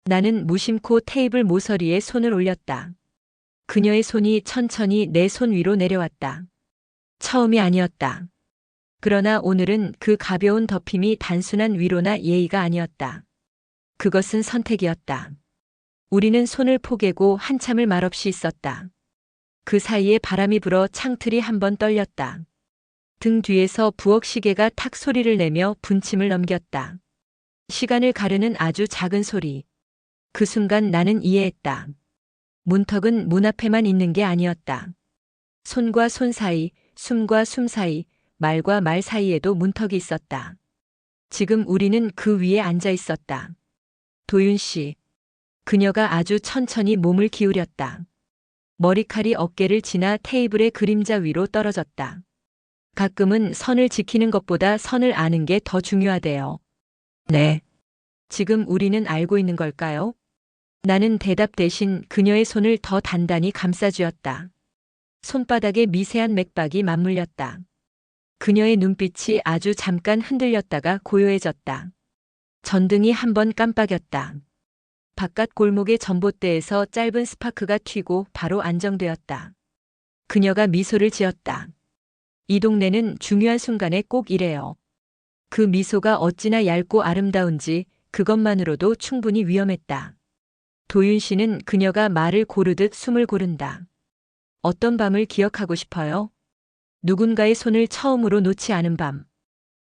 S1: 나는 무심코 테이블 모서리에 손을 올렸다. 그녀의 손이 천천히 내 손 위로 내려왔다. 처음이 아니었다. 그러나 오늘은 그 가벼운 덮임이 단순한 위로나 예의가 아니었다. 그것은 선택이었다. 우리는 손을 포개고 한참을 말없이 있었다. 그 사이에 바람이 불어 창틀이 한번 떨렸다. 등 뒤에서 부엌 시계가 탁 소리를 내며 분침을 넘겼다. 시간을 가르는 아주 작은 소리. 그 순간 나는 이해했다. 문턱은 문 앞에만 있는 게 아니었다. 손과 손 사이, 숨과 숨 사이, 말과 말 사이에도 문턱이 있었다. 지금 우리는 그 위에 앉아 있었다. 도윤 씨. 그녀가 아주 천천히 몸을 기울였다. 머리칼이 어깨를 지나 테이블의 그림자 위로 떨어졌다. 가끔은 선을 지키는 것보다 선을 아는 게 더 중요하대요. 네. 지금 우리는 알고 있는 걸까요? 나는 대답 대신 그녀의 손을 더 단단히 감싸쥐었다. 손바닥에 미세한 맥박이 맞물렸다. 그녀의 눈빛이 아주 잠깐 흔들렸다가 고요해졌다. 전등이 한 번 깜빡였다. 바깥 골목의 전봇대에서 짧은 스파크가 튀고 바로 안정되었다. 그녀가 미소를 지었다. 이 동네는 중요한 순간에 꼭 이래요. 그 미소가 어찌나 얇고 아름다운지 그것만으로도 충분히 위험했다. 도윤 씨는 그녀가 말을 고르듯 숨을 고른다. 어떤 밤을 기억하고 싶어요? 누군가의 손을 처음으로 놓지 않은 밤.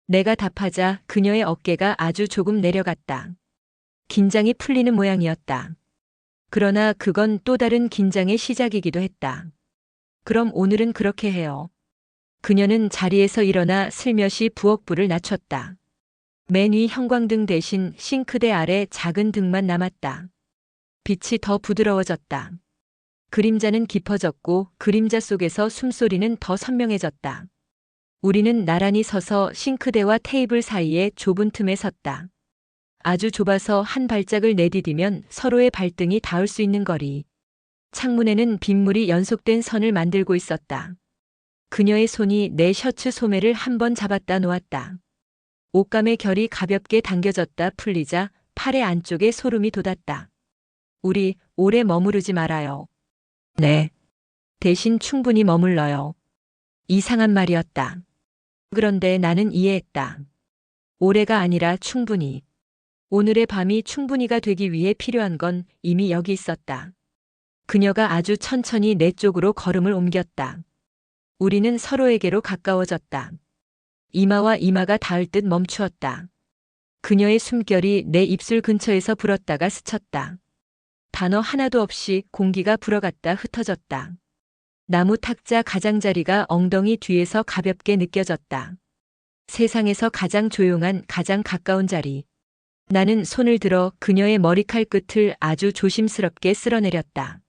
S1: 내가 답하자 그녀의 어깨가 아주 조금 내려갔다. 긴장이 풀리는 모양이었다. 그러나 그건 또 다른 긴장의 시작이기도 했다. 그럼 오늘은 그렇게 해요. 그녀는 자리에서 일어나 슬며시 부엌불을 낮췄다. 맨 위 형광등 대신 싱크대 아래 작은 등만 남았다. 빛이 더 부드러워졌다. 그림자는 깊어졌고 그림자 속에서 숨소리는 더 선명해졌다. 우리는 나란히 서서 싱크대와 테이블 사이에 좁은 틈에 섰다. 아주 좁아서 한 발짝을 내디디면 서로의 발등이 닿을 수 있는 거리. 창문에는 빗물이 연속된 선을 만들고 있었다. 그녀의 손이 내 셔츠 소매를 한 번 잡았다 놓았다. 옷감의 결이 가볍게 당겨졌다 풀리자 팔의 안쪽에 소름이 돋았다. 우리 오래 머무르지 말아요. 네. 대신 충분히 머물러요. 이상한 말이었다. 그런데 나는 이해했다. 오래가 아니라 충분히. 오늘의 밤이 충분히가 되기 위해 필요한 건 이미 여기 있었다. 그녀가 아주 천천히 내 쪽으로 걸음을 옮겼다. 우리는 서로에게로 가까워졌다. 이마와 이마가 닿을 듯 멈추었다. 그녀의 숨결이 내 입술 근처에서 불었다가 스쳤다. 단어 하나도 없이 공기가 불어갔다 흩어졌다. 나무 탁자 가장자리가 엉덩이 뒤에서 가볍게 느껴졌다. 세상에서 가장 조용한 가장 가까운 자리. 나는 손을 들어 그녀의 머리칼 끝을 아주 조심스럽게 쓸어내렸다.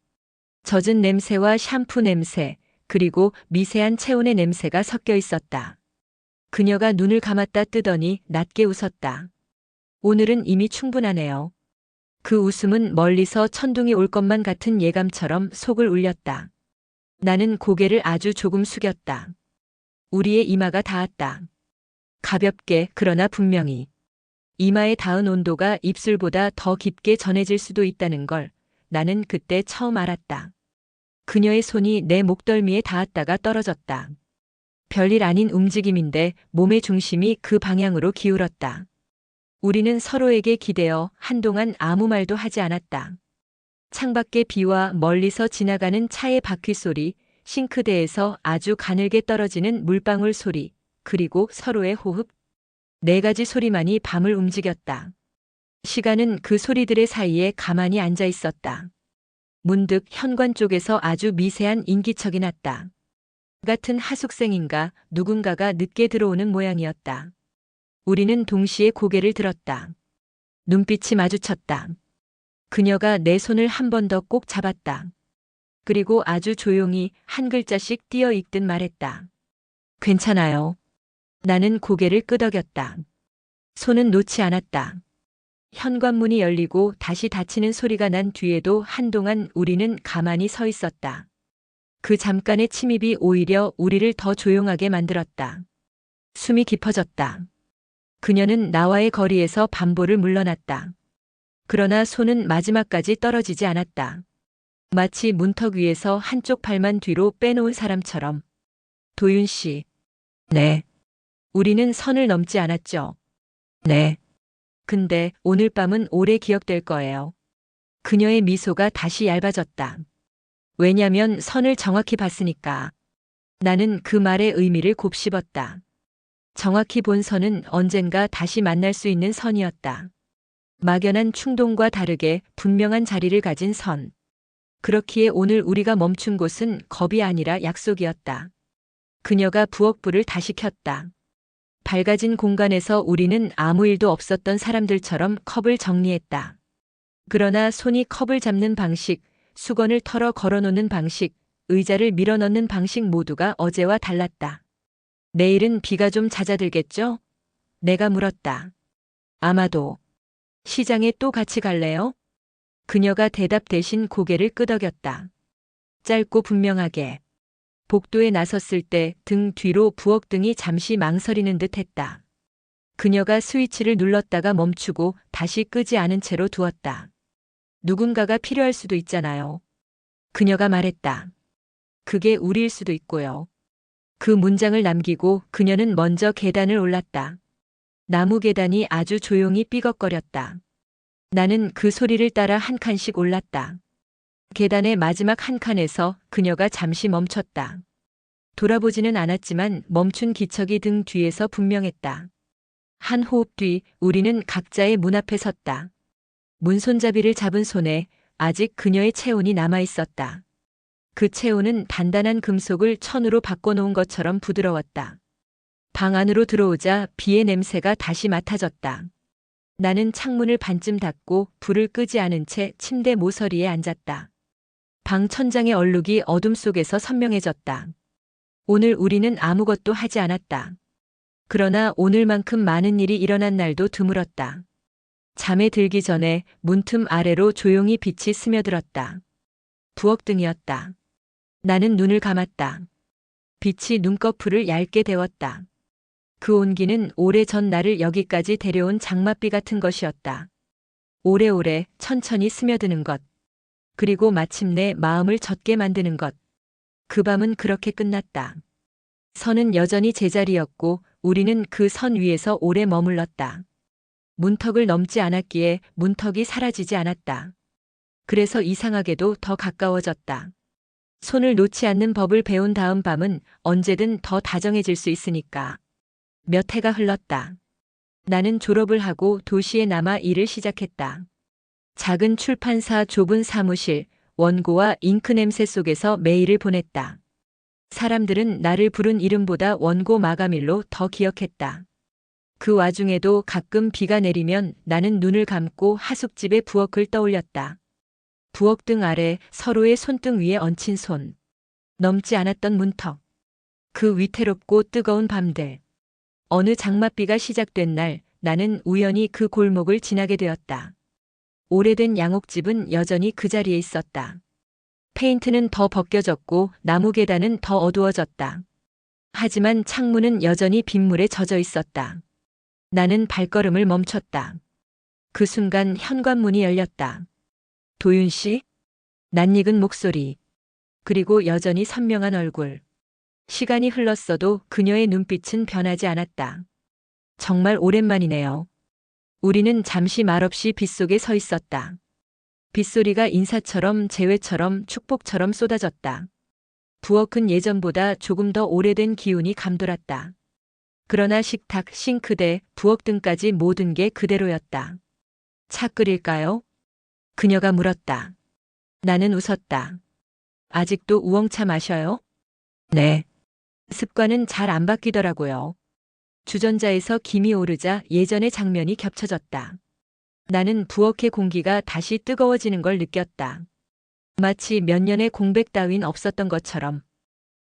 S1: 젖은 냄새와 샴푸 냄새, 그리고 미세한 체온의 냄새가 섞여 있었다. 그녀가 눈을 감았다 뜨더니 낮게 웃었다. 오늘은 이미 충분하네요. 그 웃음은 멀리서 천둥이 올 것만 같은 예감처럼 속을 울렸다. 나는 고개를 아주 조금 숙였다. 우리의 이마가 닿았다. 가볍게 그러나 분명히. 이마에 닿은 온도가 입술보다 더 깊게 전해질 수도 있다는 걸 나는 그때 처음 알았다. 그녀의 손이 내 목덜미에 닿았다가 떨어졌다. 별일 아닌 움직임인데 몸의 중심이 그 방향으로 기울었다. 우리는 서로에게 기대어 한동안 아무 말도 하지 않았다. 창밖의 비와 멀리서 지나가는 차의 바퀴 소리, 싱크대에서 아주 가늘게 떨어지는 물방울 소리, 그리고 서로의 호흡. 네 가지 소리만이 밤을 움직였다. 시간은 그 소리들의 사이에 가만히 앉아 있었다. 문득 현관 쪽에서 아주 미세한 인기척이 났다. 같은 하숙생인가 누군가가 늦게 들어오는 모양이었다. 우리는 동시에 고개를 들었다. 눈빛이 마주쳤다. 그녀가 내 손을 한 번 더 꼭 잡았다. 그리고 아주 조용히 한 글자씩 띄어 읽듯 말했다. 괜찮아요. 나는 고개를 끄덕였다. 손은 놓지 않았다. 현관문이 열리고 다시 닫히는 소리가 난 뒤에도 한동안 우리는 가만히 서 있었다. 그 잠깐의 침입이 오히려 우리를 더 조용하게 만들었다. 숨이 깊어졌다. 그녀는 나와의 거리에서 반보를 물러났다. 그러나 손은 마지막까지 떨어지지 않았다. 마치 문턱 위에서 한쪽 발만 뒤로 빼놓은 사람처럼. 도윤 씨. 네. 우리는 선을 넘지 않았죠. 네. 근데 오늘 밤은 오래 기억될 거예요. 그녀의 미소가 다시 얇아졌다. 왜냐면 선을 정확히 봤으니까. 나는 그 말의 의미를 곱씹었다. 정확히 본 선은 언젠가 다시 만날 수 있는 선이었다. 막연한 충동과 다르게 분명한 자리를 가진 선. 그렇기에 오늘 우리가 멈춘 곳은 겁이 아니라 약속이었다. 그녀가 부엌불을 다시 켰다. 밝아진 공간에서 우리는 아무 일도 없었던 사람들처럼 컵을 정리했다. 그러나 손이 컵을 잡는 방식, 수건을 털어 걸어놓는 방식, 의자를 밀어넣는 방식 모두가 어제와 달랐다. 내일은 비가 좀 잦아들겠죠? 내가 물었다. 아마도. 시장에 또 같이 갈래요? 그녀가 대답 대신 고개를 끄덕였다. 짧고 분명하게. 복도에 나섰을 때 등 뒤로 부엌등이 잠시 망설이는 듯 했다. 그녀가 스위치를 눌렀다가 멈추고 다시 끄지 않은 채로 두었다. 누군가가 필요할 수도 있잖아요. 그녀가 말했다. 그게 우리일 수도 있고요. 그 문장을 남기고 그녀는 먼저 계단을 올랐다. 나무 계단이 아주 조용히 삐걱거렸다. 나는 그 소리를 따라 한 칸씩 올랐다. 계단의 마지막 한 칸에서 그녀가 잠시 멈췄다. 돌아보지는 않았지만 멈춘 기척이 등 뒤에서 분명했다. 한 호흡 뒤 우리는 각자의 문 앞에 섰다. 문 손잡이를 잡은 손에 아직 그녀의 체온이 남아 있었다. 그 체온은 단단한 금속을 천으로 바꿔놓은 것처럼 부드러웠다. 방 안으로 들어오자 비의 냄새가 다시 맡아졌다. 나는 창문을 반쯤 닫고 불을 끄지 않은 채 침대 모서리에 앉았다. 방 천장의 얼룩이 어둠 속에서 선명해졌다. 오늘 우리는 아무것도 하지 않았다. 그러나 오늘만큼 많은 일이 일어난 날도 드물었다. 잠에 들기 전에 문틈 아래로 조용히 빛이 스며들었다. 부엌등이었다. 나는 눈을 감았다. 빛이 눈꺼풀을 얇게 데웠다. 그 온기는 오래전 나를 여기까지 데려온 장맛비 같은 것이었다. 오래오래 천천히 스며드는 것. 그리고 마침내 마음을 젖게 만드는 것. 그 밤은 그렇게 끝났다. 선은 여전히 제자리였고 우리는 그 선 위에서 오래 머물렀다. 문턱을 넘지 않았기에 문턱이 사라지지 않았다. 그래서 이상하게도 더 가까워졌다. 손을 놓지 않는 법을 배운 다음 밤은 언제든 더 다정해질 수 있으니까. 몇 해가 흘렀다. 나는 졸업을 하고 도시에 남아 일을 시작했다. 작은 출판사 좁은 사무실, 원고와 잉크 냄새 속에서 매일을 보냈다. 사람들은 나를 부른 이름보다 원고 마감일로 더 기억했다. 그 와중에도 가끔 비가 내리면 나는 눈을 감고 하숙집의 부엌을 떠올렸다. 부엌등 아래 서로의 손등 위에 얹힌 손. 넘지 않았던 문턱. 그 위태롭고 뜨거운 밤들. 어느 장맛비가 시작된 날 나는 우연히 그 골목을 지나게 되었다. 오래된 양옥집은 여전히 그 자리에 있었다. 페인트는 더 벗겨졌고 나무 계단은 더 어두워졌다. 하지만 창문은 여전히 빗물에 젖어 있었다. 나는 발걸음을 멈췄다. 그 순간 현관문이 열렸다. 도윤 씨? 낯익은 목소리. 그리고 여전히 선명한 얼굴. 시간이 흘렀어도 그녀의 눈빛은 변하지 않았다. 정말 오랜만이네요. 우리는 잠시 말없이 빗속에 서 있었다. 빗소리가 인사처럼 재회처럼 축복처럼 쏟아졌다. 부엌은 예전보다 조금 더 오래된 기운이 감돌았다. 그러나 식탁, 싱크대, 부엌 등까지 모든 게 그대로였다. 차 끓일까요? 그녀가 물었다. 나는 웃었다. 아직도 우엉차 마셔요? 네. 습관은 잘 안 바뀌더라고요. 주전자에서 김이 오르자 예전의 장면이 겹쳐졌다. 나는 부엌의 공기가 다시 뜨거워지는 걸 느꼈다. 마치 몇 년의 공백 따윈 없었던 것처럼.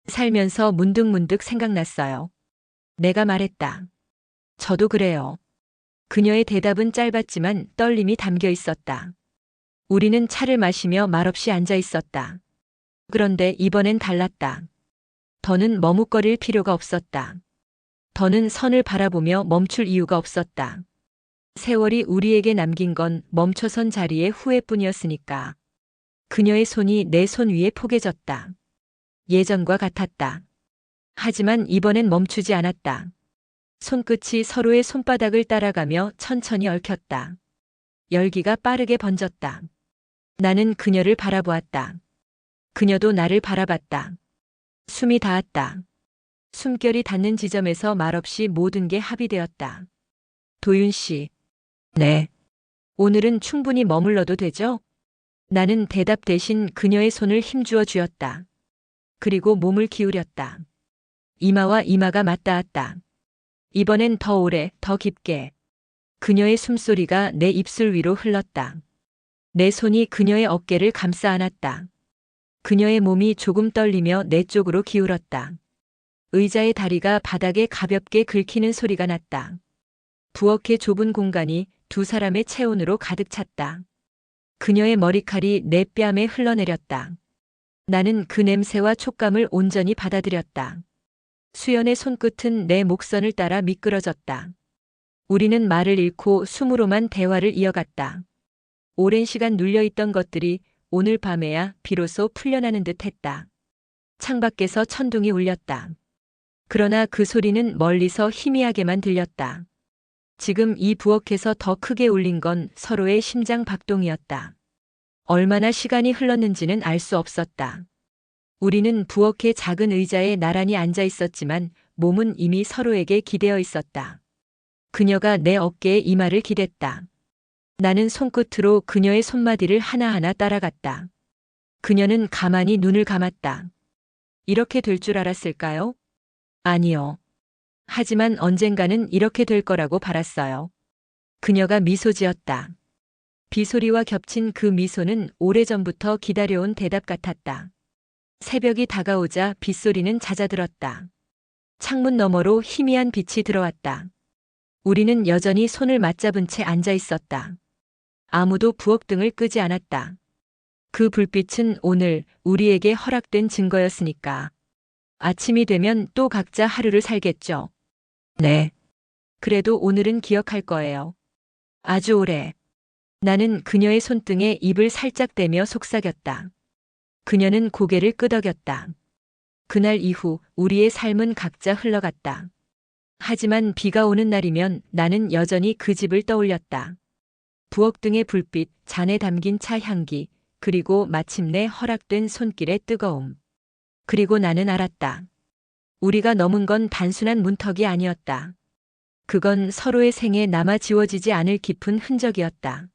S1: 살면서 문득문득 생각났어요. 내가 말했다. 저도 그래요. 그녀의 대답은 짧았지만 떨림이 담겨 있었다. 우리는 차를 마시며 말없이 앉아 있었다. 그런데 이번엔 달랐다. 더는 머뭇거릴 필요가 없었다. 더는 선을 바라보며 멈출 이유가 없었다. 세월이 우리에게 남긴 건 멈춰선 자리의 후회뿐이었으니까. 그녀의 손이 내 손 위에 포개졌다. 예전과 같았다. 하지만 이번엔 멈추지 않았다. 손끝이 서로의 손바닥을 따라가며 천천히 얽혔다. 열기가 빠르게 번졌다. 나는 그녀를 바라보았다. 그녀도 나를 바라봤다. 숨이 닿았다. 숨결이 닿는 지점에서 말없이 모든 게 합의되었다. 도윤 씨. 네. 오늘은 충분히 머물러도 되죠? 나는 대답 대신 그녀의 손을 힘주어 쥐었다. 그리고 몸을 기울였다. 이마와 이마가 맞닿았다. 이번엔 더 오래, 더 깊게. 그녀의 숨소리가 내 입술 위로 흘렀다. 내 손이 그녀의 어깨를 감싸 안았다. 그녀의 몸이 조금 떨리며 내 쪽으로 기울었다. 의자의 다리가 바닥에 가볍게 긁히는 소리가 났다. 부엌의 좁은 공간이 두 사람의 체온으로 가득 찼다. 그녀의 머리칼이 내 뺨에 흘러내렸다. 나는 그 냄새와 촉감을 온전히 받아들였다. 수연의 손끝은 내 목선을 따라 미끄러졌다. 우리는 말을 잃고 숨으로만 대화를 이어갔다. 오랜 시간 눌려있던 것들이 오늘 밤에야 비로소 풀려나는 듯 했다. 창밖에서 천둥이 울렸다. 그러나 그 소리는 멀리서 희미하게만 들렸다. 지금 이 부엌에서 더 크게 울린 건 서로의 심장 박동이었다. 얼마나 시간이 흘렀는지는 알 수 없었다. 우리는 부엌의 작은 의자에 나란히 앉아 있었지만 몸은 이미 서로에게 기대어 있었다. 그녀가 내 어깨에 이마를 기댔다. 나는 손끝으로 그녀의 손마디를 하나하나 따라갔다. 그녀는 가만히 눈을 감았다. 이렇게 될 줄 알았을까요? 아니요. 하지만 언젠가는 이렇게 될 거라고 바랐어요. 그녀가 미소 지었다. 비소리와 겹친 그 미소는 오래전부터 기다려온 대답 같았다. 새벽이 다가오자 빗소리는 잦아들었다. 창문 너머로 희미한 빛이 들어왔다. 우리는 여전히 손을 맞잡은 채 앉아 있었다. 아무도 부엌등을 끄지 않았다. 그 불빛은 오늘 우리에게 허락된 증거였으니까. 아침이 되면 또 각자 하루를 살겠죠. 네. 그래도 오늘은 기억할 거예요. 아주 오래. 나는 그녀의 손등에 입을 살짝 대며 속삭였다. 그녀는 고개를 끄덕였다. 그날 이후 우리의 삶은 각자 흘러갔다. 하지만 비가 오는 날이면 나는 여전히 그 집을 떠올렸다. 부엌등의 불빛, 잔에 담긴 차 향기, 그리고 마침내 허락된 손길의 뜨거움. 그리고 나는 알았다. 우리가 넘은 건 단순한 문턱이 아니었다. 그건 서로의 생에 남아 지워지지 않을 깊은 흔적이었다.